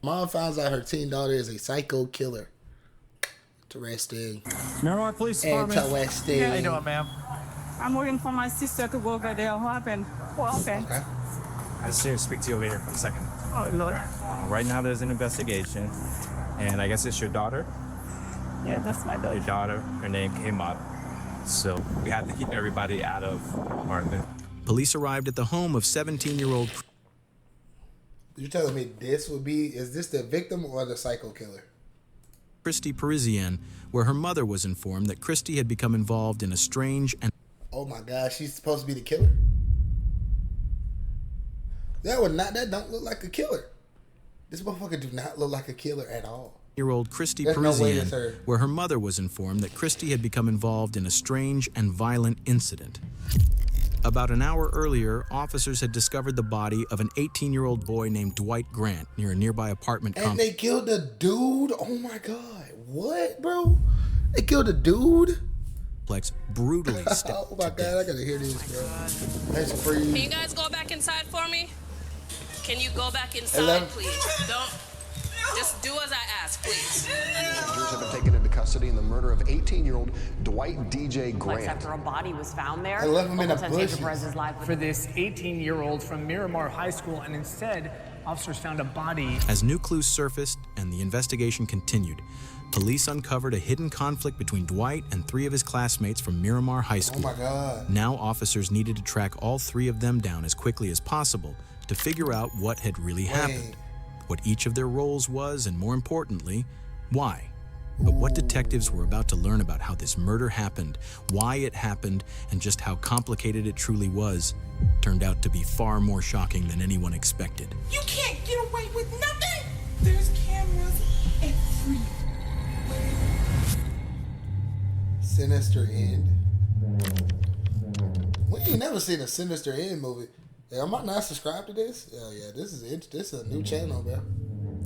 Mom finds out her teen daughter is a psycho killer. Interesting. Miramar Police Department. Interesting. How you doing, ma'am? I'm waiting for my sister to go over there. What happened? What happened? Okay. I just need to speak to you over here for a second. Oh, Lord. Right now, there's an investigation, and I guess it's your daughter. Yeah, that's my Your daughter. daughter, her name came up, so we have to keep everybody out of apartment. Police arrived at the home of 17-year-old. You're telling me is this the victim or the psycho killer? Christy Parisienne, where her mother was informed that Christy had become involved in a strange and Oh my God, she's supposed to be the killer? That don't look like a killer. This motherfucker do not look like a killer at all. year-old Christy There's no way it's Parisienne, her. where her mother was informed that Christy had become involved in a strange and violent incident. About an hour earlier, officers had discovered the body of an 18-year-old boy named Dwight Grant near a nearby apartment And complex. they killed the dude? Oh my God. What, bro? They killed a dude? Brutally Oh stabbed my to God, death. I gotta hear this, bro. That's Can you free. guys go back inside for me? Can you go back inside, Hello? please? Don't. Just do as I ask, please. Passengers have been taken into custody in the murder of 18-year-old Dwight DJ Grant. After a body was found there. I left him in the Local 10 bushes. Perez is live For this 18-year-old from Miramar High School, and instead, officers found a body. As new clues surfaced and the investigation continued, police uncovered a hidden conflict between Dwight and 3 of his classmates from Miramar High Oh School. my God. Now officers needed to track all 3 of them down as quickly as possible to figure out what had really happened, what each of their roles was, and more importantly, why. But what detectives were about to learn about how this murder happened, why it happened, and just how complicated it truly was, turned out to be far more shocking than anyone expected. You can't get away with nothing. There's cameras everywhere. Sinister End. We ain't never seen a Sinister End movie. Yeah, am I not subscribed to this? Yeah, this is it. This is a new channel, bro.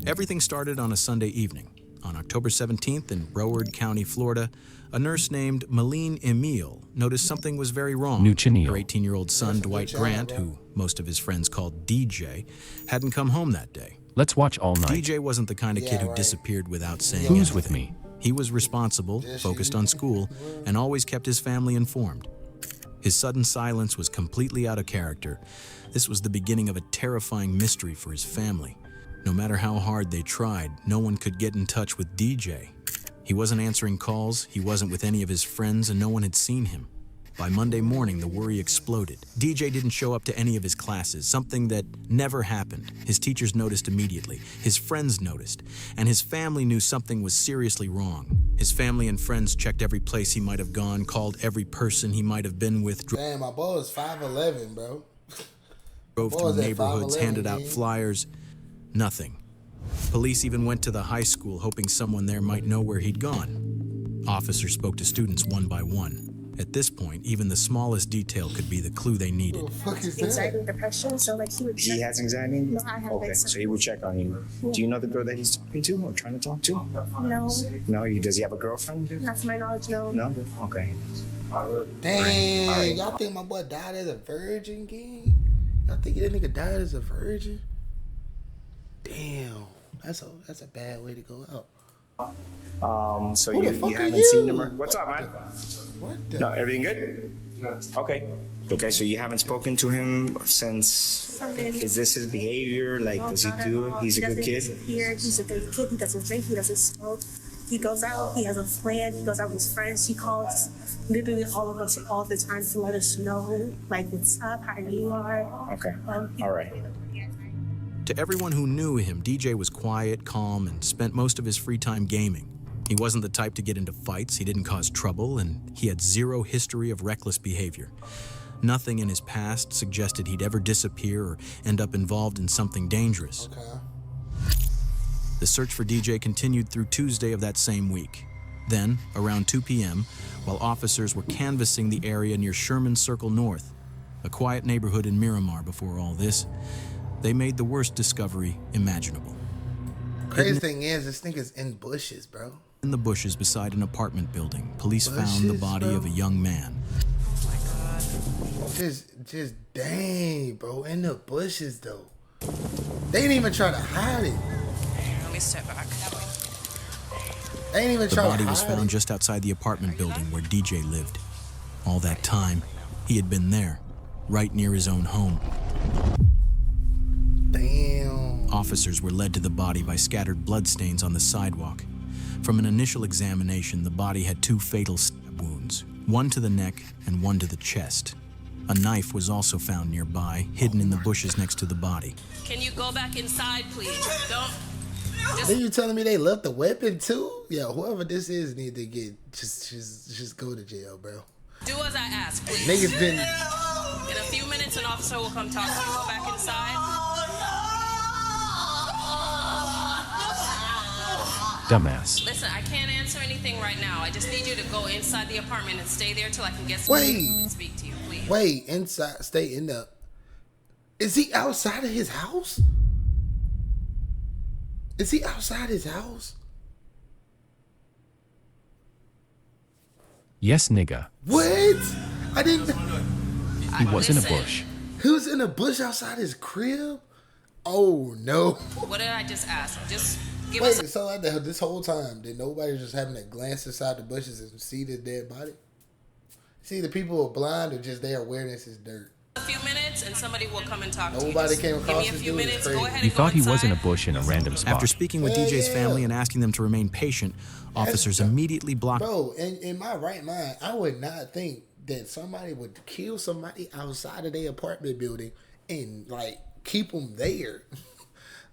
Everything started on a Sunday evening. On October 17th in Broward County, Florida, a nurse named Malene Emile noticed something was very wrong. Her 18-year-old son, Dwight Grant, who most of his friends called DJ, hadn't come home that day. Let's watch all night. DJ wasn't the kind of kid who right. disappeared without saying Who's anything. with me? He was responsible, focused on school, and always kept his family informed. His sudden silence was completely out of character. This was the beginning of a terrifying mystery for his family. No matter how hard they tried, no one could get in touch with DJ. He wasn't answering calls, he wasn't with any of his friends, and no one had seen him. By Monday morning, the worry exploded. DJ didn't show up to any of his classes, something that never happened. His teachers noticed immediately, his friends noticed, and his family knew something was seriously wrong. His family and friends checked every place he might have gone, called every person he might have been with, Damn, my boy is 5'11", bro. drove Boy, through is that neighborhoods, 5'11", handed out dude. flyers. Nothing. Police even went to the high school, hoping someone there might know where he'd gone. Officers spoke to students one by one. At this point, even the smallest detail could be the clue they needed. What the fuck is that? Anxiety and depression, so like he would He has anxiety? No, I have Okay, anxiety. so he will check on you. Do you know the girl that he's talking to or trying to talk to? No, No, does he have a girlfriend? not to my knowledge, no. No? Okay. Dang, y'all think my boy died as a virgin, gang? Y'all think that nigga died as a virgin? Damn, that's a bad way to go out. So Who the you fuck are haven't seen him? you? What's up, man? What the? No, everything good? Okay. Okay, so you haven't spoken to him since. Is this his behavior? Like, does he do it? He's a good kid? Here, he's a good kid. He doesn't drink. He doesn't smoke. He goes out. He has a plan. He goes out with his friends. He calls literally all of us all the time to let us know, like, what's up, how you are. Okay. All right. To everyone who knew him, DJ was quiet, calm, and spent most of his free time gaming. He wasn't the type to get into fights, he didn't cause trouble, and he had zero history of reckless behavior. Nothing in his past suggested he'd ever disappear or end up involved in something dangerous. Okay. The search for DJ continued through Tuesday of that same week. Then, around 2 p.m., while officers were canvassing the area near Sherman Circle North, a quiet neighborhood in Miramar before all this, they made the worst discovery imaginable. Crazy thing is, this nigga's in bushes, bro. In the bushes beside an apartment building, police found the body of a young man. Just dang, bro. In the bushes, though. They didn't even try to hide it. Let me step back. They didn't even The try to hide it. body was found just outside the apartment building where DJ lived. All that time, he had been there, right near his own home. Damn. Officers were led to the body by scattered bloodstains on the sidewalk. From an initial examination, the body had 2 fatal stab wounds, one to the neck and one to the chest. A knife was also found nearby, hidden in the bushes next to the body. Can you go back inside, please? Don't. Then you telling me they left the weapon too? Yeah, whoever this is need to get just go to jail, bro. Do as I ask, please. Niggas didn't. In a few minutes, an officer will come talk to you. Go back inside. Dumbass. Listen, I can't answer anything right now. I just need you to go inside the apartment and stay there till I can get some and speak to you, please. Wait, inside, stay in the. Is he outside of his house? Is he outside his house? Yes, nigga. What? I didn't. He was in a bush. He was in a bush outside his crib? Oh, no. What did I just ask? Just give Wait, us. so this whole time, did nobody just having to glance inside the bushes and see the dead body? See, the people are blind or just their awareness is dirt? A few minutes and somebody will come and talk to you. Nobody Just came give across me a this few dude. minutes. It's Go crazy. ahead He and go thought he was inside. in a bush in a random spot. After speaking with DJ's family and asking them to remain patient, officers immediately blocked. Bro, in my right mind, I would not think that somebody would kill somebody outside of their apartment building and, like, keep them there.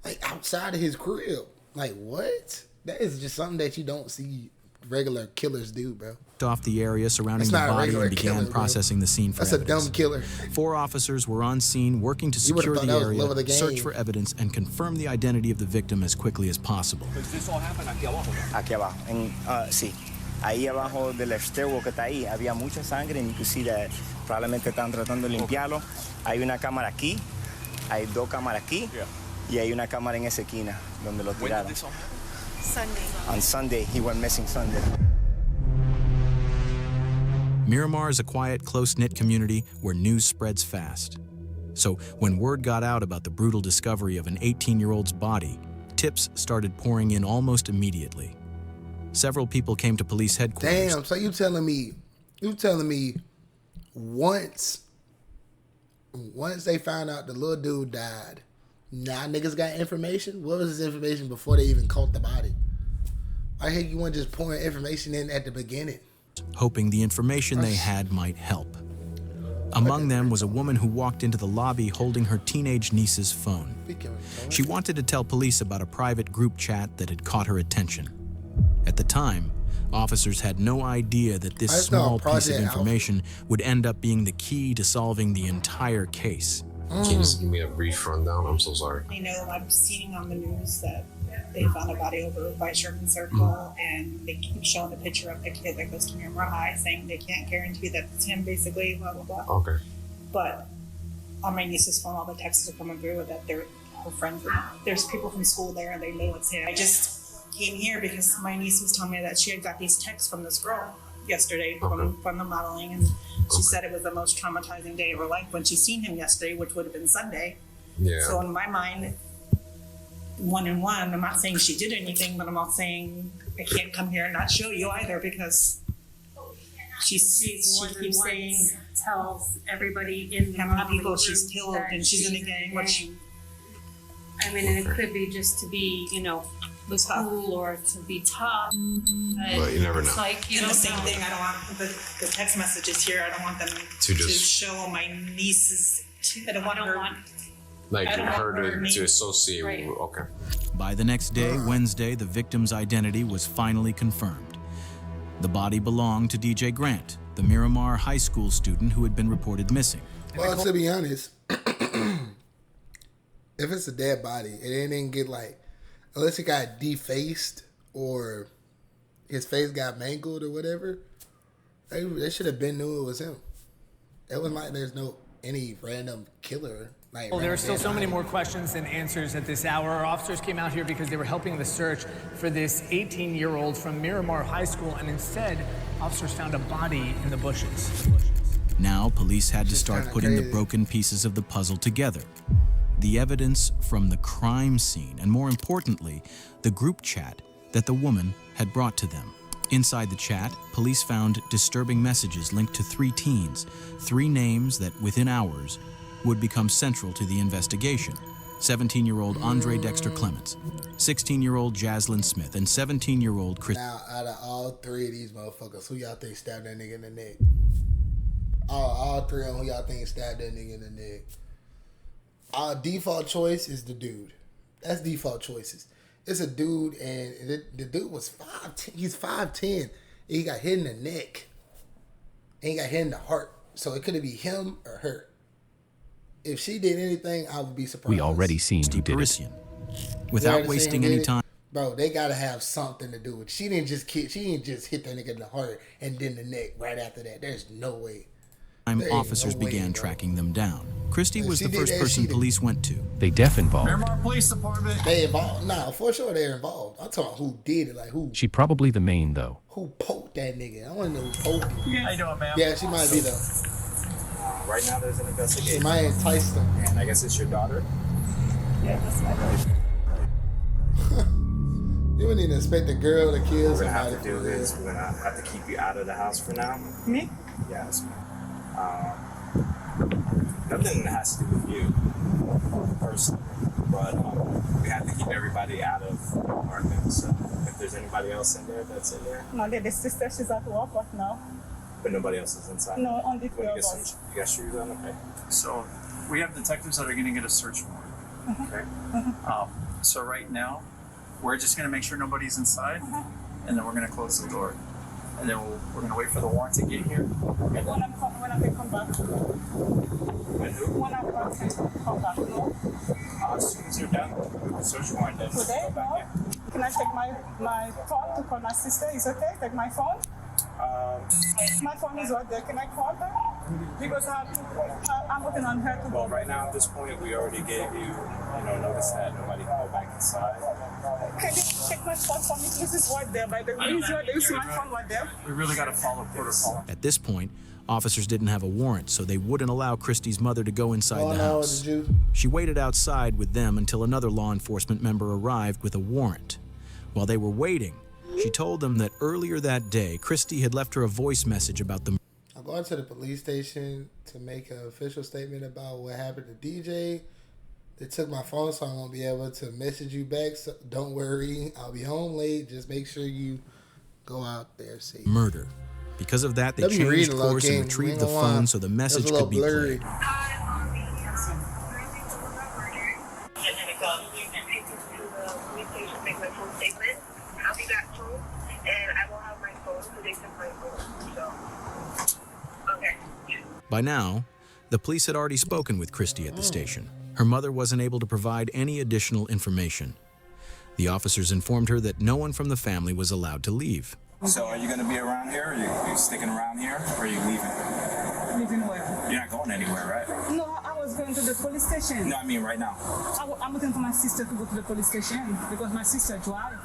Like, outside of his crib. Like, what? That is just something that you don't see regular killers do, bro. Off the area surrounding That's the not a body regular and began killer, bro. processing the scene for That's a evidence. dumb killer. 4 officers were on scene working to You would've secure thought the that was love of the area, search game. for evidence, and confirm the identity of the victim as quickly as possible. Aquí abajo. Sí. Ahí abajo del stairwell que está ahí había mucha sangre and you can see that probablemente están tratando de limpiarlo. Hay una cámara aquí, hay 2 cámaras aquí y hay una cámara en esa esquina donde lo tiraron. Sunday. On Sunday, he went missing Sunday. Miramar is a quiet, close-knit community where news spreads fast. So when word got out about the brutal discovery of an 18-year-old's body, tips started pouring in almost immediately. Several people came to police headquarters. Damn, so you telling me once they found out the little dude died, now niggas got information? What was his information before they even caught the body? I hear you want just pouring information in at the beginning. Hoping the information they had might help. Among them was a woman who walked into the lobby holding her teenage niece's phone. She wanted to tell police about a private group chat that had caught her attention. At the time, officers had no idea that this small piece of information would end up being the key to solving the entire case. Can you just give me a brief rundown? I'm so sorry. I know I'm seeing on the news that they found a body over by Sherman Circle, and they keep showing a picture of the kid that goes to Miramar High, saying they can't guarantee that it's him, basically, blah, blah, blah. Okay. But on my niece's phone, all the texts are coming through that they're her friends. There's people from school there, and they know it's him. I just came here because my niece was telling me that she had got these texts from this girl yesterday from the modeling, and she said it was the most traumatizing day of her life when she seen him yesterday, which would have been Sunday. Yeah. So in my mind, 1 and 1, I'm not saying she did anything, but I'm not saying I can't come here and not show you either, because she keeps saying tells everybody in how many people she's killed and she's in a gang. I mean, and it could be just to be, cool or to be tough. But you never know. It's like, And the same thing, I don't want the text messages here. I don't want them to show my nieces. I don't want her. Like her to associate Right. with, okay. By the next day, Wednesday, the victim's identity was finally confirmed. The body belonged to DJ Grant, the Miramar High School student who had been reported missing. Well, to be honest, if it's a dead body and it didn't get unless it got defaced or his face got mangled or whatever, they should have been knew it was him. It was like there's no any random killer. Well, there are still so many more questions than answers at this hour. Our officers came out here because they were helping the search for this 18-year-old from Miramar High School, and instead, officers found a body in the bushes. Now, police had to start kinda putting the crazy. broken pieces of the puzzle together. The evidence from the crime scene, and more importantly, the group chat that the woman had brought to them. Inside the chat, police found disturbing messages linked to 3 teens, 3 names that within hours would become central to the investigation. 17-year-old Andre Dexter Clements, 16-year-old Jaslyn Smith, and 17-year-old Chris. Now, out of all 3 of these motherfuckers, who y'all think stabbed that nigga in the neck? All 3 of them, who y'all think stabbed that nigga in the neck? Our default choice is the dude. That's default choices. It's a dude, and the dude was 5'10". He's 5'10". He got hit in the neck. And he got hit in the heart. So it could be him or her. If she did anything, I would be surprised. We already seen who did it. Without wasting any time. Bro, they gotta have something to do with it. She didn't just hit that nigga in the heart and then the neck right after that. There's no way. Officers began tracking them down. Christie was the first person police went to. They def involved. Miramar Police Department. They involved. Nah, for sure they're involved. I'm talking about who did it. Like who She probably the main, though. poked that nigga. I want to know who poked him. How you doing, ma'am? Yeah, she might be though. Right now, there's an She investigation. might entice them. And I guess it's your daughter. Yeah, that's my daughter. You wouldn't even expect a girl to kill We're gonna have somebody. to do this. We're gonna have to keep you out of the house for now. Me? Yes. Nothing has to do with you personally, but we have to keep everybody out of the apartment. So if there's anybody else in there that's in there, No, the sister, she's at work right now. but nobody else is inside. No, only When you three of us. you got shoes on, okay? So we have detectives that are going to get a search warrant. Okay. So right now, we're just going to make sure nobody's inside, and then we're going to close the door. And then we're going to wait for the warrant to get here. And When then I can come back. When I can come back, no? As soon as you're done with the search warrant, then Today, go back no? in. Can I take my phone to call my sister? Is it okay? Take my phone? My phone is right there. Can I call her? Because I'm looking on her to Well, go. right now at this point, we already gave you, notice that nobody can go back inside. Can you check my phone for me? This is right there. By the way, is right there. You see my phone right there? we really got to follow protocol. At this point, officers didn't have a warrant, so they wouldn't allow Christie's mother to go inside Oh, the no, house. did you? She waited outside with them until another law enforcement member arrived with a warrant. While they were waiting, she told them that earlier that day, Christie had left her a voice message about the I'm going to the police station to make an official statement about what happened to DJ. They took my phone, so I won't be able to message you back. So don't worry, I'll be home late. Just make sure you go out there safe. murder. Because of that, they Let me read changed a little, course and King. retrieved Ain't the gonna lie. phone so the message It was a could be little blurry. played. I'll be back home, and I will have my phone, so they took my phone. So, okay. By now, the police had already spoken with Christie at the station. Her mother wasn't able to provide any additional information. The officers informed her that no one from the family was allowed to leave. So are you going to be around here? Are you sticking around here? Or are you leaving? Leaving where? You're not going anywhere, right? No, I was going to the police station. No, I mean right now. I'm looking for my sister to go to the police station because my sister drives.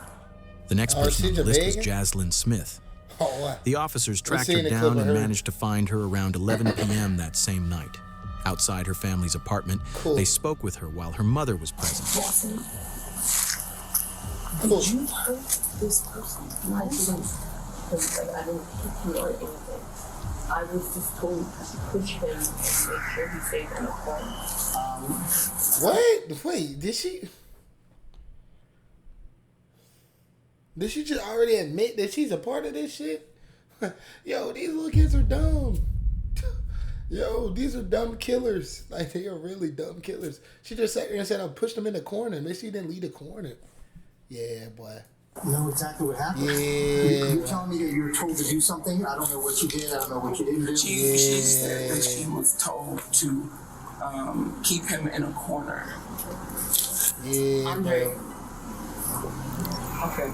The next Oh, person on she's the list was Jamaican? Jaslyn Smith. Oh, what? The officers tracked seen her a clip down of and her. managed to find her around 11 p.m. that same night. Outside her family's apartment, they spoke with her while her mother was present. Jackson, did you hurt this person? I didn't. Because I didn't hit him or anything. I was just told to push him and make sure he stayed in the corner. What? Wait, did she? Did she just already admit that she's a part of this shit? Yo, these little kids are dumb. Yo, these are dumb killers. Like, they are really dumb killers. She just sat there and said, I pushed them in the corner. Maybe she didn't leave the corner. Yeah, boy. You know exactly what happened. Yeah. You're telling me that you were told to do something. I don't know what you did. I don't know what you didn't do. She said that she was told to keep him in a corner. Yeah, Andre. bro. Okay.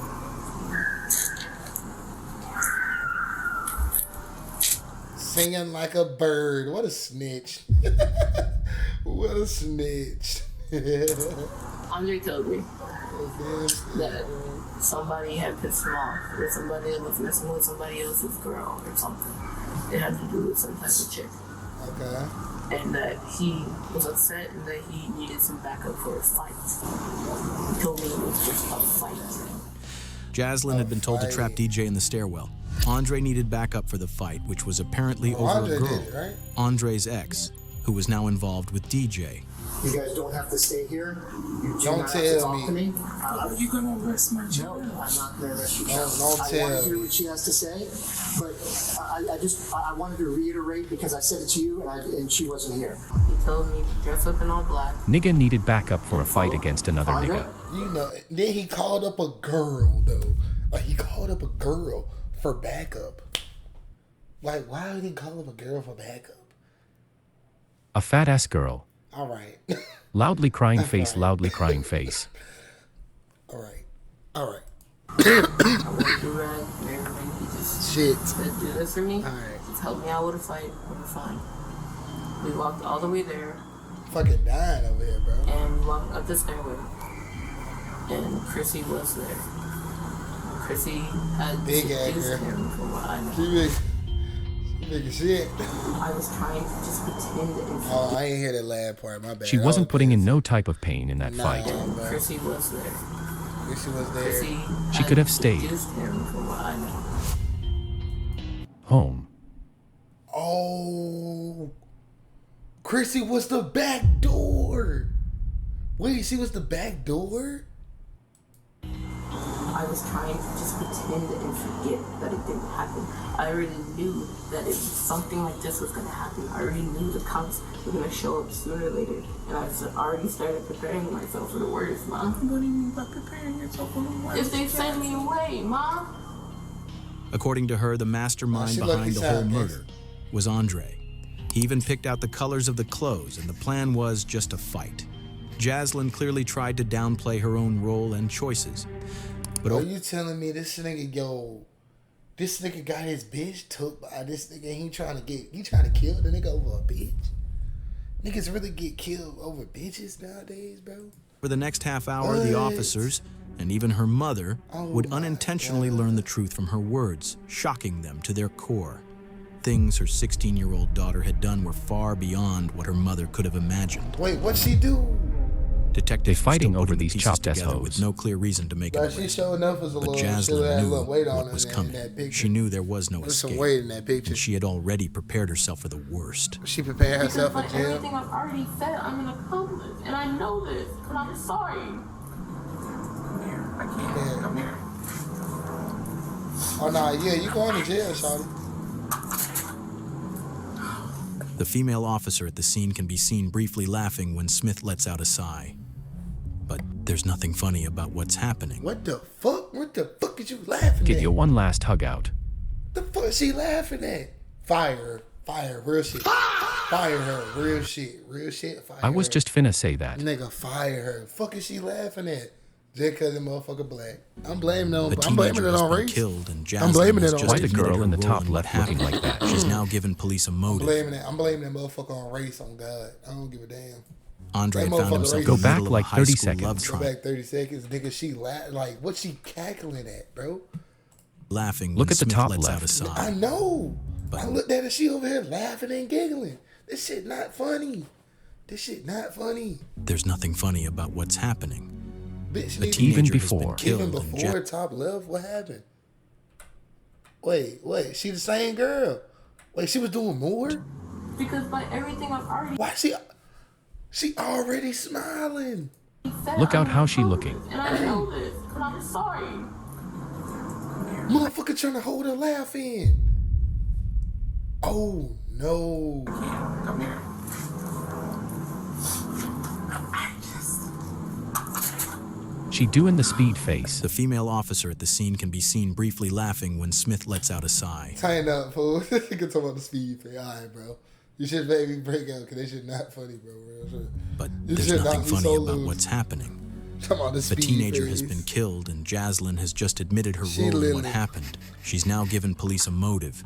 Singing like a bird. What a snitch. What a snitch. Andre told me that somebody had pissed him off, that somebody was messing with somebody else's girl or something. It had to do with some type of chick. Okay. And that he was upset and that he needed some backup for a fight. He told me it was just a fight. Jaslyn had been told to trap DJ in the stairwell. Andre needed backup for the fight, which was apparently over Andre a girl, did it, right? Andre's ex, who was now involved with DJ. You guys don't have to stay here. You do Don't not have to tell talk to me. me. Are you gonna arrest my child? No, I'm not gonna arrest you. Don't I want tell to hear me. what she has to say, but I wanted to reiterate because I said it to you and she wasn't here. He told me to dress up in all black. Nigga needed backup for a fight against another nigga. You know, then he called up a girl though. Like he called up a girl for backup. Like, why would he call up a girl for backup? A fat ass girl. All right. Loudly crying face, loudly crying face. All right. All right. I went through that and everything. He just Shit. said, do this for me. All right. Just help me out with a fight. We're fine. We walked all the way there. Fucking dying over here, bro. And we walked up the stairway. And Chrissy was there. Chrissy had Big ass seduced girl. him from what I know. She big as shit. I was trying to just pretend and Oh, I ain't hear that last part. My bad. She wasn't putting in no type of pain in that Nah, fight. And bro. Chrissy was there. Chrissy was there. Chrissy She could have stayed seduced him from what I know. home. Oh, Chrissy was the back door. Wait, she was the back door? I was trying to just pretend and forget that it didn't happen. I already knew that if something like this was going to happen, I already knew the cops were going to show up sooner or later. And I already started preparing myself for the worst, Ma. What do you mean by preparing yourself for the worst? If they send me away, Ma. According to her, the mastermind she behind lucky the whole sound, murder was Andre. He even picked out the colors of the clothes, and the plan was just a fight. Jaslyn clearly tried to downplay her own role and choices. But Are you telling me this nigga got his bitch took by this nigga? He trying to kill the nigga over a bitch? Niggas really get killed over bitches nowadays, bro? for the next half hour, the officers, and even her mother, would unintentionally learn the truth from her words, shocking them to their core. Things her 16-year-old daughter had done were far beyond what her mother could have imagined. Wait, what'd she do? Detectives They're fighting still over putting the these pieces chopped ass together hoes. with no clear reason to make But it she arrest. showing up as a But little, she had a Jaslyn knew little weight on what her was in coming. that picture. She knew there was no There's some escape, weight in that picture. and she had already prepared herself for the worst. She prepared herself for Because jail. everything I've already said, I'm an accomplice, and I know this, and I'm sorry. I can't. Come here. Oh nah, yeah, you going to jail, shawty. The female officer at the scene can be seen briefly laughing when Smith lets out a sigh. But there's nothing funny about what's happening. What the fuck? What the fuck is you laughing Give at? you one last hug out. The fuck is she laughing at? Fire her. Fire her. Real shit. Fire her. Real shit. Real shit. Fire I was her. just finna say that. Nigga, fire her. Fuck is she laughing at? Just cause the motherfucker black. I'm blaming it The on. I'm blaming teenager it has on been race. killed, and I'm blaming Jaslyn it has on just Why the admitted girl her in the role top in what left looking happened. like that? She's now given police a I'm motive. blaming that motherfucker on race. On God, I don't give a damn. Andre That found motherfucker himself racist. in Go the back middle of like a high 30 school love seconds. Go trial, back 30 seconds, nigga. She like what she cackling at, bro? laughing Look when at the Smith top lets out left. a sigh. I know. But- I looked at her. She over here laughing and giggling. This shit not funny. This shit not funny. There's nothing funny about what's happening. Bitch, The nigga, Even teenager has been before. killed, even and before top left, what happened? Wait, she the same girl? Wait, she was doing more? Because by everything I've already Why she already smiling? said, Look out I'm how an she accomplice, looking. And I know this, and I'm sorry. Motherfucker trying to hold her laugh in. Oh no. Come here. She doing the speed face. The female officer at the scene can be seen briefly laughing when Smith lets out a sigh. Tighten up, fool. You can talk about the speed thing. Alright, bro. You should maybe break out because that shit not funny, bro. Real shit. But You there's should nothing not be funny so about loose. what's happening. Talk about the The speed teenager face. has been killed, and Jaslyn has just admitted her She role in what literally- happened. She's now given police a motive.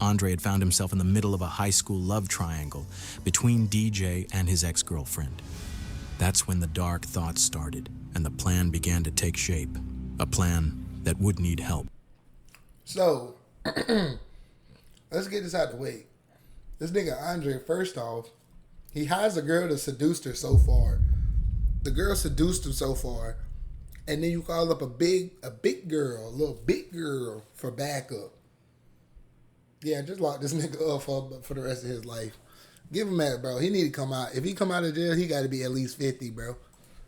Andre had found himself in the middle of a high school love triangle between DJ and his ex-girlfriend. That's when the dark thoughts started, and the plan began to take shape. A plan that would need help. So, let's get this out the way. This nigga Andre, first off, he hires a girl that seduced her so far. The girl seduced him so far, and then you call up a big girl, a little big girl for backup. Yeah, just lock this nigga up for the rest of his life. Give him that, bro. He need to come out. If he come out of jail, he got to be at least 50, bro.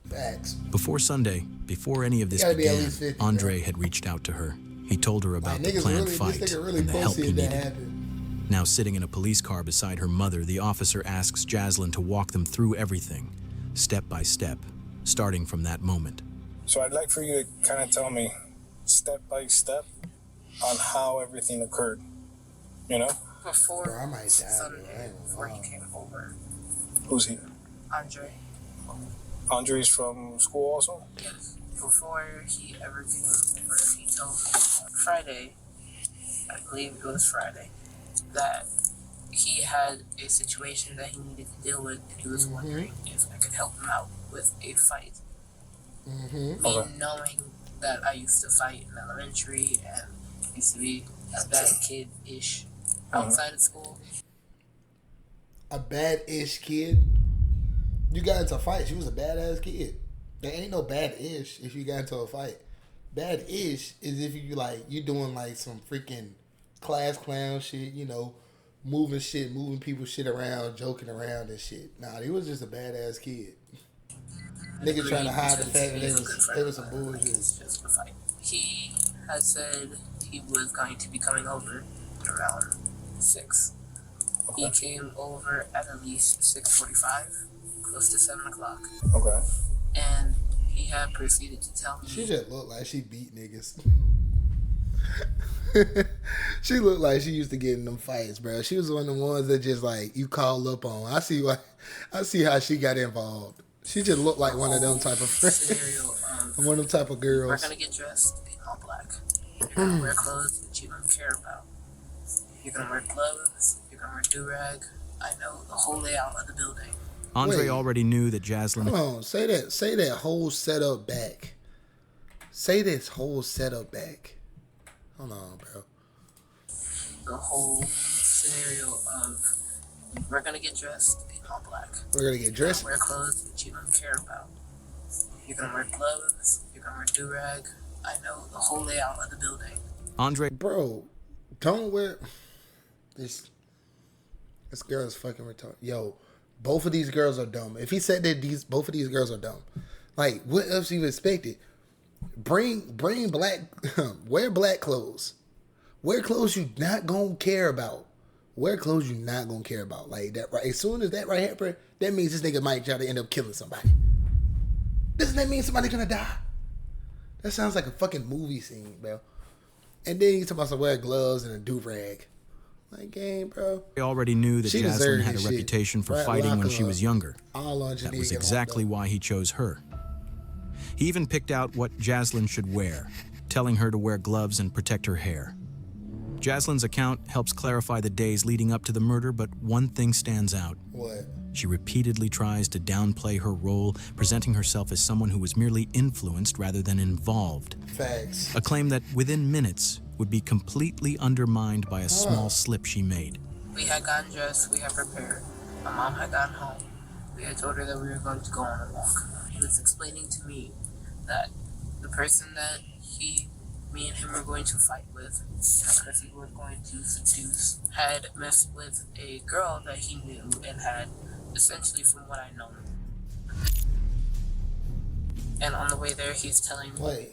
Facts. Before Sunday, before any of this began, 50, Andre had reached out to her. He told her about the planned fight and the help he needed. Now sitting in a police car beside her mother, the officer asks Jaslyn to walk them through everything, step by step, starting from that moment. So I'd like for you to kind of tell me, step by step, on how everything occurred. You know? Before bro, I might die, Sunday, before he came over. Who's he? Andre. Andre's from school also? Yes. Before he ever came over, he told me Friday, I believe it was Friday, that he had a situation that he needed to deal with, and he was wondering if I could help him out with a fight. Me knowing that I used to fight in elementary and used to be a bad kid-ish outside of school. A bad-ish kid? You got into a fight. She was a badass kid. There ain't no bad-ish if you got into a fight. Bad-ish is if you doing like some freaking class clown shit, you know, moving people shit around, joking around and shit. Nah, he was just a badass kid. Nigga trying to hide the fact that there was some bullshit. Just a fight. He had said he was going to be coming over around 6. He came over at least 6:45, close to 7 o'clock. Okay. And he had proceeded to tell me. She just looked like she beat niggas. She looked like she used to get in them fights, bro. She was one of the ones that just like you call up on. I see how she got involved. She just looked like one of them type of friends. One of them type of girls. We're gonna get dressed in all black. You're gonna wear clothes that you don't care about. You're gonna wear gloves. You're gonna wear do-rag. I know the whole layout of the building. Andre already knew that Jaslyn... Hold on. Say that whole setup back. Say this whole setup back. Hold on, bro. The whole scenario of we're gonna get dressed in all black. We're gonna get dressed? Wear clothes that you don't care about. You're gonna wear gloves. You're gonna wear do-rag. I know the whole layout of the building. Andre... Bro, don't wear... This girl is fucking retarded. Yo, both of these girls are dumb. If he said that both of these girls are dumb, like, what else you expected? Bring black... wear black clothes. Wear clothes you not gonna care about. Wear clothes you not gonna care about. Like, that right. As soon as that right happen, that means this nigga might try to end up killing somebody. Doesn't that mean somebody's gonna die? That sounds like a fucking movie scene, bro. And then you talk about some wear gloves and a do-rag. Like, game, bro. They already knew that Jaslyn had a reputation for fighting when she was younger. That was exactly why he chose her. He even picked out what Jaslyn should wear, telling her to wear gloves and protect her hair. Jaslyn's account helps clarify the days leading up to the murder, but one thing stands out. What? She repeatedly tries to downplay her role, presenting herself as someone who was merely influenced rather than involved. Facts. A claim that within minutes would be completely undermined by a small slip she made. We had gotten dressed, we had prepared. My mom had gotten home. We had told her that we were going to go on a walk. He was explaining to me that the person that me and him were going to fight with, and the person he was going to seduce, had messed with a girl that he knew and had, essentially from what I know. And on the way there, he's telling me... Wait,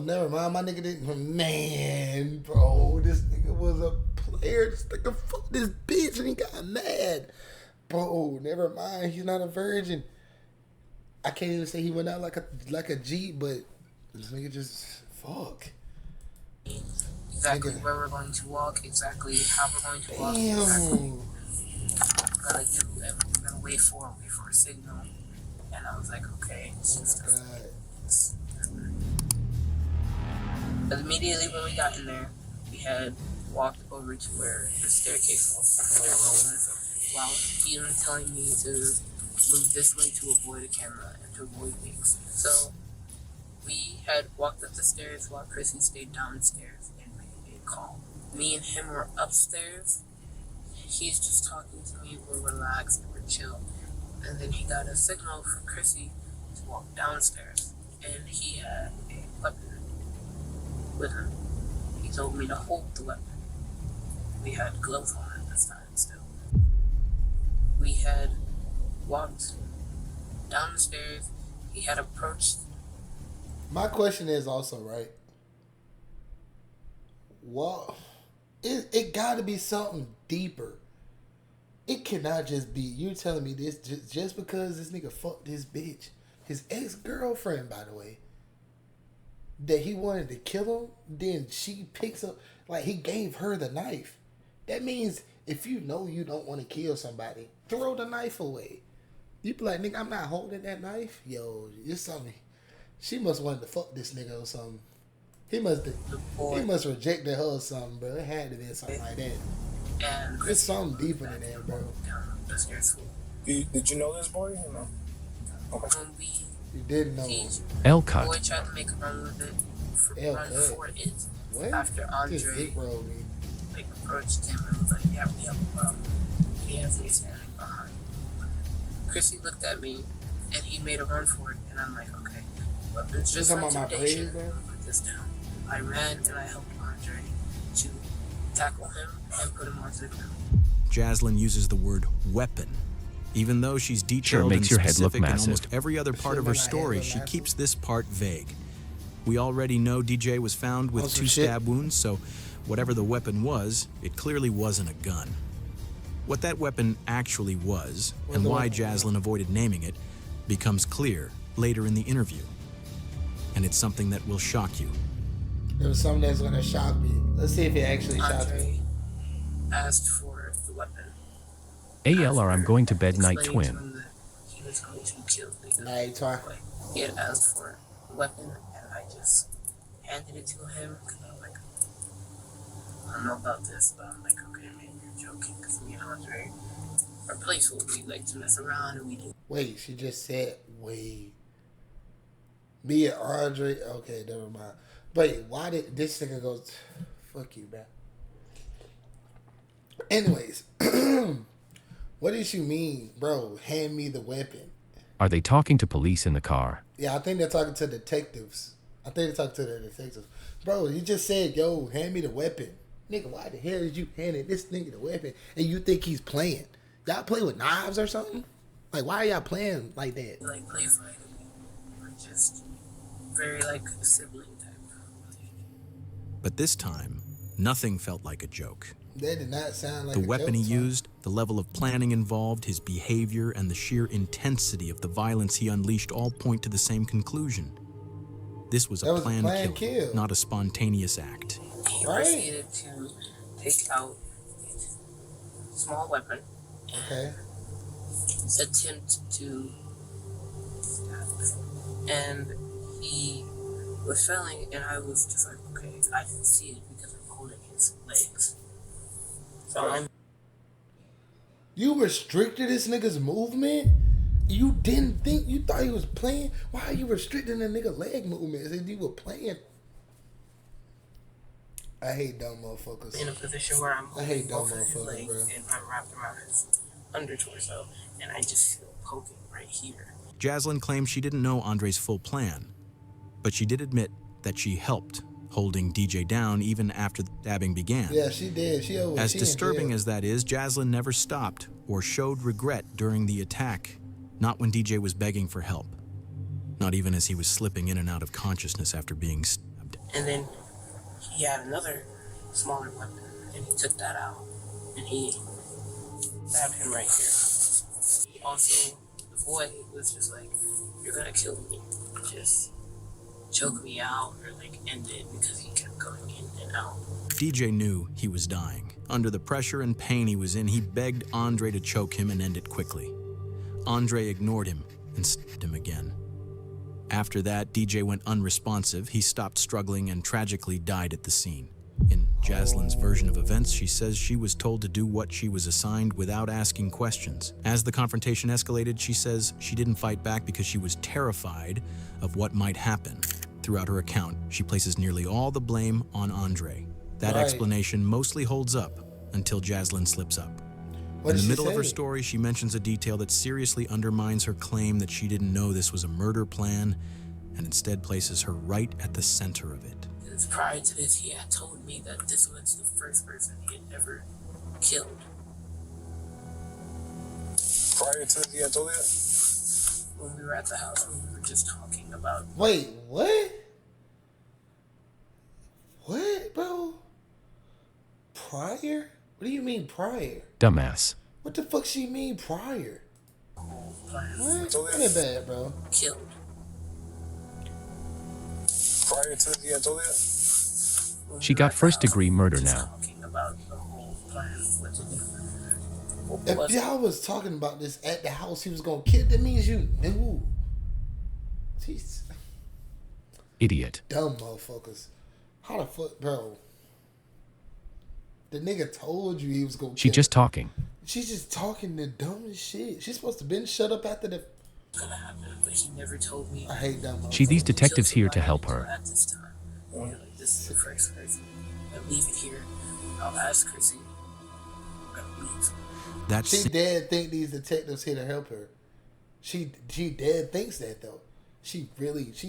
never mind. My nigga didn't... Man, bro, this nigga was a player. This nigga fucked this bitch and he got mad. Bro, never mind. He's not a virgin. I can't even say he went out like a G, but this nigga just... Fuck. Exactly where we're going to walk, exactly how we're going to walk. Damn. Exactly what we're gonna do, and we're gonna wait for a signal. And I was like, okay. But immediately when we got in there, we had walked over to where the staircase was, while even telling me to move this way to avoid a camera and to avoid things. So we had walked up the stairs while Chrissy stayed downstairs and made a call. Me and him were upstairs. he's just talking to me, we're relaxed, we're chill. And then he got a signal from Chrissy to walk downstairs, and he had a weapon with him. He told me to hold the weapon. We had gloves on at this time still. We had walked down the stairs. He had approached. My question is also, right? Well, it got to be something deeper. It cannot just be you telling me this just because this nigga fucked his bitch, his ex-girlfriend, by the way, that he wanted to kill him. Then she picks up, like, he gave her the knife. That means if you know you don't want to kill somebody, throw the knife away. You be like, nigga, I'm not holding that knife. Yo, it's something. She must want to fuck this nigga or something. He must rejected her or something, bro. It had to be something like that. And it's something deeper than that, bro. Did you know this boy or no? Okay. You didn't know. L cut. Boy tried to make a run with it. Run for it. What? After Andre like approached him and was like, yeah, we have a problem. He has me standing behind. Chrissy looked at me and he made a run for it, and I'm like, okay, weapons just for intimidation. Put this down. I ran and I helped Andre to tackle him and put him onto the ground. Jaslyn uses the word weapon. Even though she's detailed and specific in almost every other part of her story, she keeps this part vague. We already know DJ was found with 2 stab wounds, so whatever the weapon was, it clearly wasn't a gun. What that weapon actually was, and why Jaslyn avoided naming it, becomes clear later in the interview. And it's something that will shock you. There was something that's gonna shock me. Let's see if it actually shocks me. Asked for the weapon. ALR, I'm going to bed, night twin. He was going to kill me. Night twin. He had asked for a weapon, and I just handed it to him because I was like, I don't know about this, but I'm like, okay, maybe you're joking, because me and Andre, our place will be like to mess around and we do. Wait, she just said, wait. Me and Andre, okay, never mind. Wait, why did this nigga go, fuck you, man. Anyways, what did you mean, bro? Hand me the weapon. Are they talking to police in the car? Yeah, I think they're talking to detectives. Bro, you just said, yo, hand me the weapon. Nigga, why the hell did you hand this nigga the weapon and you think he's playing? Y'all play with knives or something? Like, why are y'all playing like that? Like, play fighting. We're just very, like, sibling type. But this time, nothing felt like a joke. That did not sound like the weapon he used, the level of planning involved, his behavior, and the sheer intensity of the violence he unleashed all point to the same conclusion. This was a planned kill, not a spontaneous act. He proceeded to take out a small weapon. Okay. Attempt to stab. And he was failing, and I was just like, okay, I can see it because I'm holding his legs. So You restricted this nigga's movement? You didn't think, you thought he was playing? Why are you restricting a nigga leg movements if you were playing? I hate dumb motherfuckers. In a position where I'm holding both of his legs, bro. And I'm wrapped around his under torso, and I just feel poking right here. Jaslyn claims she didn't know Andre's full plan, but she did admit that she helped holding DJ down even after the stabbing began. Yeah, she did. As disturbing as that is, Jaslyn never stopped or showed regret during the attack, not when DJ was begging for help, not even as he was slipping in and out of consciousness after being stabbed. And then he had another smaller weapon, and he took that out, and he stabbed him right here. Also, the boy was just like, you're gonna kill me. Just choke me out or like end it, because he kept going in and out. DJ knew he was dying. Under the pressure and pain he was in, he begged Andre to choke him and end it quickly. Andre ignored him and stabbed him again. After that, DJ went unresponsive. He stopped struggling and tragically died at the scene. In Jaslyn's version of events, she says she was told to do what she was assigned without asking questions. As the confrontation escalated, she says she didn't fight back because she was terrified of what might happen. Throughout her account, she places nearly all the blame on Andre. That explanation mostly holds up until Jaslyn slips up. In the middle of her story, she mentions a detail that seriously undermines her claim that she didn't know this was a murder plan, and instead places her right at the center of it. Because prior to this, he had told me that this was the first person he had ever killed. Prior to this, he had told you that? When we were at the house, when we were just talking about... Wait, what? What, bro? Prior? What do you mean prior? Dumbass. What the fuck she mean prior? What? What is bad, bro? Killed. Prior to this, he had told you that? She got first-degree murder now. About the whole plan of what to do. If y'all was talking about this at the house, he was gonna kill. That means you knew. Jeez. Idiot. Dumb motherfuckers. How the fuck, bro? The nigga told you he was gonna. She just talking. She's just talking the dumbest shit. She's supposed to been shut up after the. Gonna happen, but he never told me. I hate dumb. She these detectives here to help her. At this time, like, this is the first person. I leave it here. I'll ask Chrissy. She dead think these detectives here to help her. She dead thinks that though. She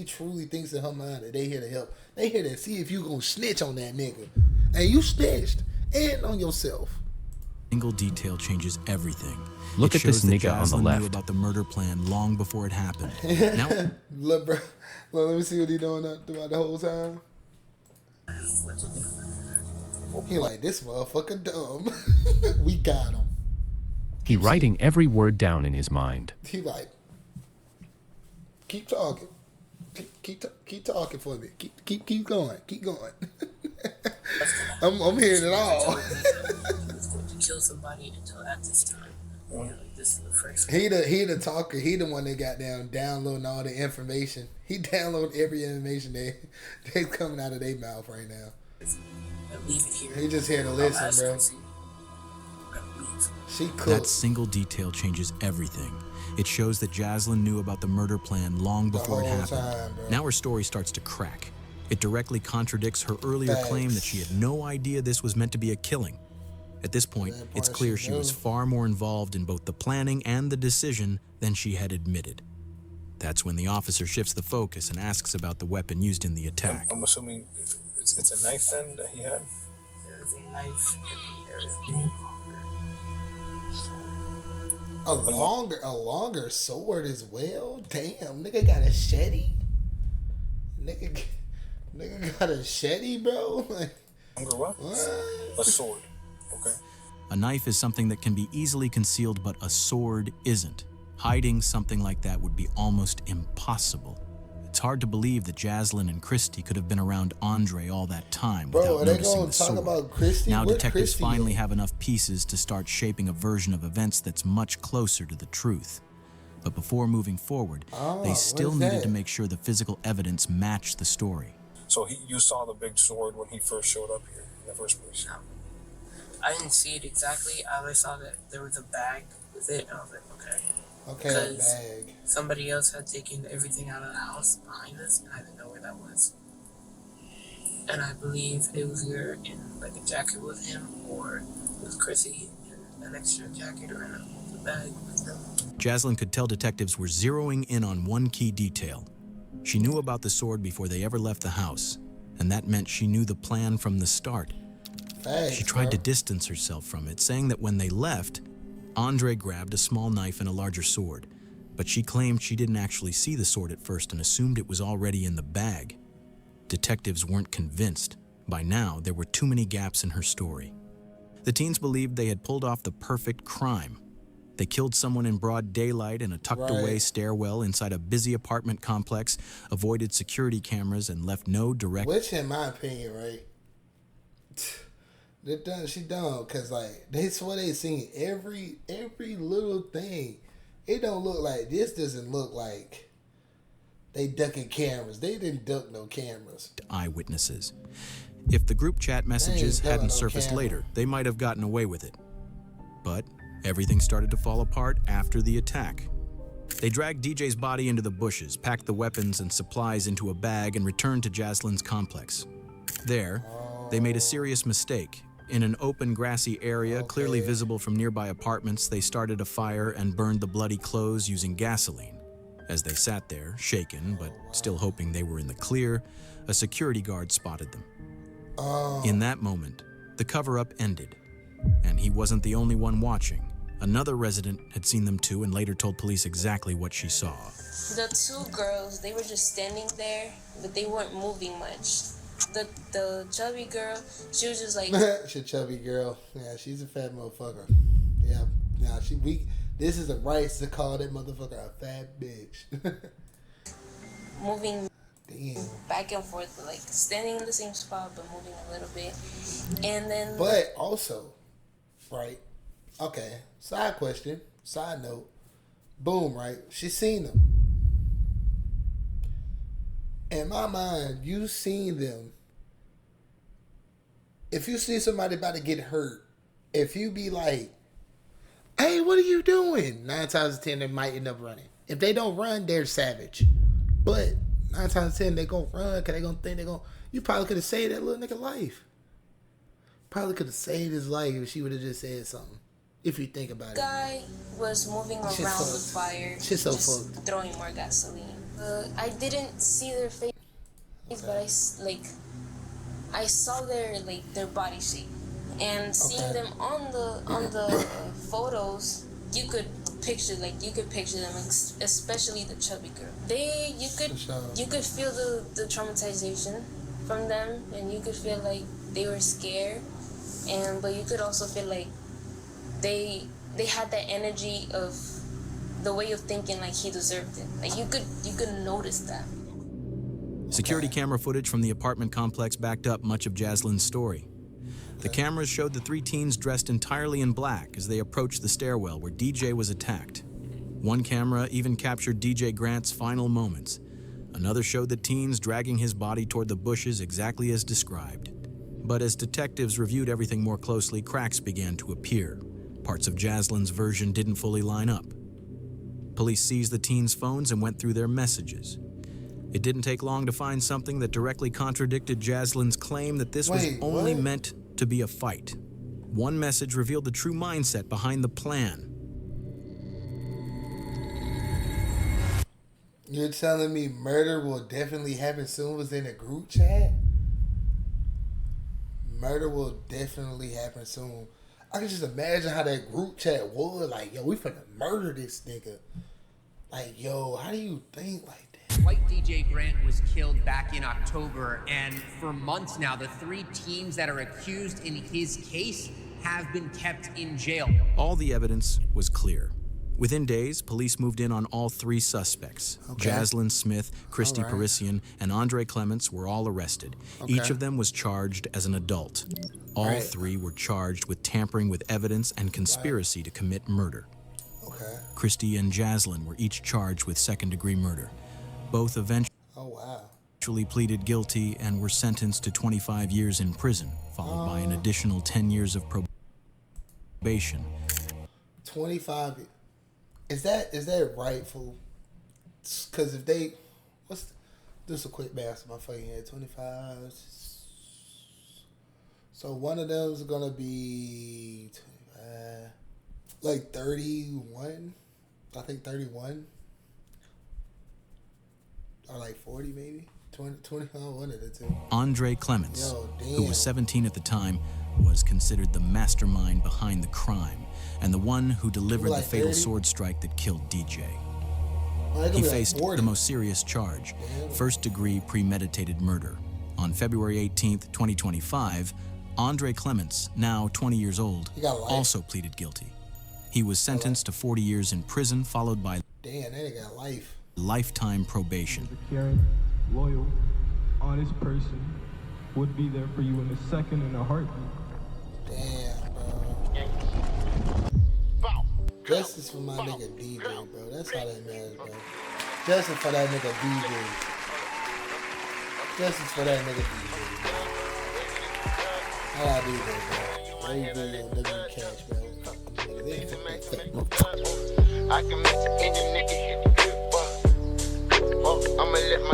truly thinks in her mind that they here to help. They here to see if you gonna snitch on that nigga. And you snitched. And on yourself. Single detail changes everything. Look at this nigga on the Jaslyn left. Knew about the murder plan long before it happened. Now, Look, bro. Look, let me see what he doing throughout the whole time. He like, this motherfucker dumb. We got him. He writing every word down in his mind. He like, keep talking. Keep talking for me. Keep going. Keep going. I'm hearing it all. To kill somebody until at this time. This is the first. He the talker. He the one that got downloading all the information. He download every information that's coming out of their mouth right now. Leave it here. He just here to listen, bro. She cooked. That single detail changes everything. It shows that Jaslyn knew about the murder plan long before it happened. Now her story starts to crack. It directly contradicts her earlier claim that she had no idea this was meant to be a killing. At this point, it's clear she was far more involved in both the planning and the decision than she had admitted. That's when the officer shifts the focus and asks about the weapon used in the attack. I'm assuming it's a knife then that he had? There is a knife and there is a longer sword as well? Damn, nigga got a shetty? Nigga got a shetty, bro? Longer what? A sword. Okay. A knife is something that can be easily concealed, but a sword isn't. Hiding something like that would be almost impossible. It's hard to believe that Jaslyn and Christy could have been around Andre all that time without noticing the sword. About Christy? Now what detectives Christy finally have enough pieces to start shaping a version of events that's much closer to the truth. But before moving forward, they still needed to make sure the physical evidence matched the story. So you saw the big sword when he first showed up here in the first place? I didn't see it exactly. I only saw that there was a bag with it, and I was like, okay. Okay, a bag. Somebody else had taken everything out of the house behind us, and I didn't know where that was. And I believe it was either in like a jacket with him, or with Chrissy in an extra jacket or in a bag with them. Jaslyn could tell detectives were zeroing in on one key detail. She knew about the sword before they ever left the house, and that meant she knew the plan from the start. She tried to distance herself from it, saying that when they left, Andre grabbed a small knife and a larger sword, but she claimed she didn't actually see the sword at first and assumed it was already in the bag. Detectives weren't convinced. By now, there were too many gaps in her story. The teens believed they had pulled off the perfect crime. They killed someone in broad daylight in a tucked-away stairwell inside a busy apartment complex, avoided security cameras, and left no direct... Which, in my opinion, right? She dumb, because, like, they swear they seen every little thing. It don't look like, this doesn't look like they ducking cameras. They didn't duck no cameras. Eyewitnesses. If the group chat messages hadn't surfaced later, they might have gotten away with it. But everything started to fall apart after the attack. They dragged DJ's body into the bushes, packed the weapons and supplies into a bag, and returned to Jaslyn's complex. There, they made a serious mistake. In an open, grassy area, clearly visible from nearby apartments, they started a fire and burned the bloody clothes using gasoline. As they sat there, shaken, but still hoping they were in the clear, a security guard spotted them. In that moment, the cover-up ended, and he wasn't the only one watching. Another resident had seen them too and later told police exactly what she saw. The two girls, they were just standing there, but they weren't moving much. The chubby girl, she was just like... She's a chubby girl. Yeah, she's a fat motherfucker. Yeah, nah, this is the rights to call that motherfucker a fat bitch. moving back and forth, like standing in the same spot, but moving a little bit. And then... But also, right, okay, side question, side note, boom, right, she's seen them. In my mind, you seen them. If you see somebody about to get hurt, if you be like, hey, what are you doing? 9 times out of 10, they might end up running. If they don't run, they're savage. But 9 times out of 10, they gonna run because they gonna think they gonna... You probably could have saved that little nigga life. Probably could have saved his life if she would have just said something. If you think about it. Guy was moving around with fire, Shit's so just fucked. throwing more gasoline. I didn't see their face, but I saw their body shape, and seeing them on the photos, you could picture them, especially the chubby girl. You could feel the traumatization from them, and you could feel like they were scared, but you could also feel like they had that energy of the way of thinking like he deserved it. Like you could notice that. Security camera footage from the apartment complex backed up much of Jaslyn's story. The cameras showed the 3 teens dressed entirely in black as they approached the stairwell where DJ was attacked. One camera even captured DJ Grant's final moments. Another showed the teens dragging his body toward the bushes exactly as described. But as detectives reviewed everything more closely, cracks began to appear. Parts of Jaslyn's version didn't fully line up. Police seized the teens' phones and went through their messages. It didn't take long to find something that directly contradicted Jaslyn's claim that this was only meant to be a fight. One message revealed the true mindset behind the plan. You're telling me murder will definitely happen soon was in a group chat? Murder will definitely happen soon. I can just imagine how that group chat was. Like, yo, we finna murder this nigga. Like, yo, how do you think like that? White DJ Grant was killed back in October, and for months now, the 3 teens that are accused in his case have been kept in jail. All the evidence was clear. Within days, police moved in on all 3 suspects. Jaslyn Smith, Christy Parisian, and Andre Clements were all arrested. Each of them was charged as an adult. All 3 were charged with tampering with evidence and conspiracy to commit murder. Christy and Jaslyn were each charged with second-degree murder. Both eventually pleaded guilty and were sentenced to 25 years in prison, followed by an additional 10 years of probation. 25. Is that rightful? Because if they, just a quick math in my fucking head. 25. So one of them is gonna be 25, like 31. I think 31. Or like 40 maybe. 20, one of the two. Andre Clements, who was 17 at the time, was considered the mastermind behind the crime and the one who delivered the fatal sword strike that killed DJ. He faced the most serious charge, first-degree premeditated murder. On February 18th, 2025, Andre Clements, now 20 years old, also pleaded guilty. He was sentenced to 40 years in prison, followed by lifetime probation. Caring, loyal, honest person would be there for you in a second and a heartbeat. Damn, bro. Justice for my nigga DJ, bro. That's all that matters, bro. Justice for that nigga DJ. Justice for that nigga DJ, bro. How I do that, bro? WWE cash, bro. I can make any nigga hit the good, I'ma let my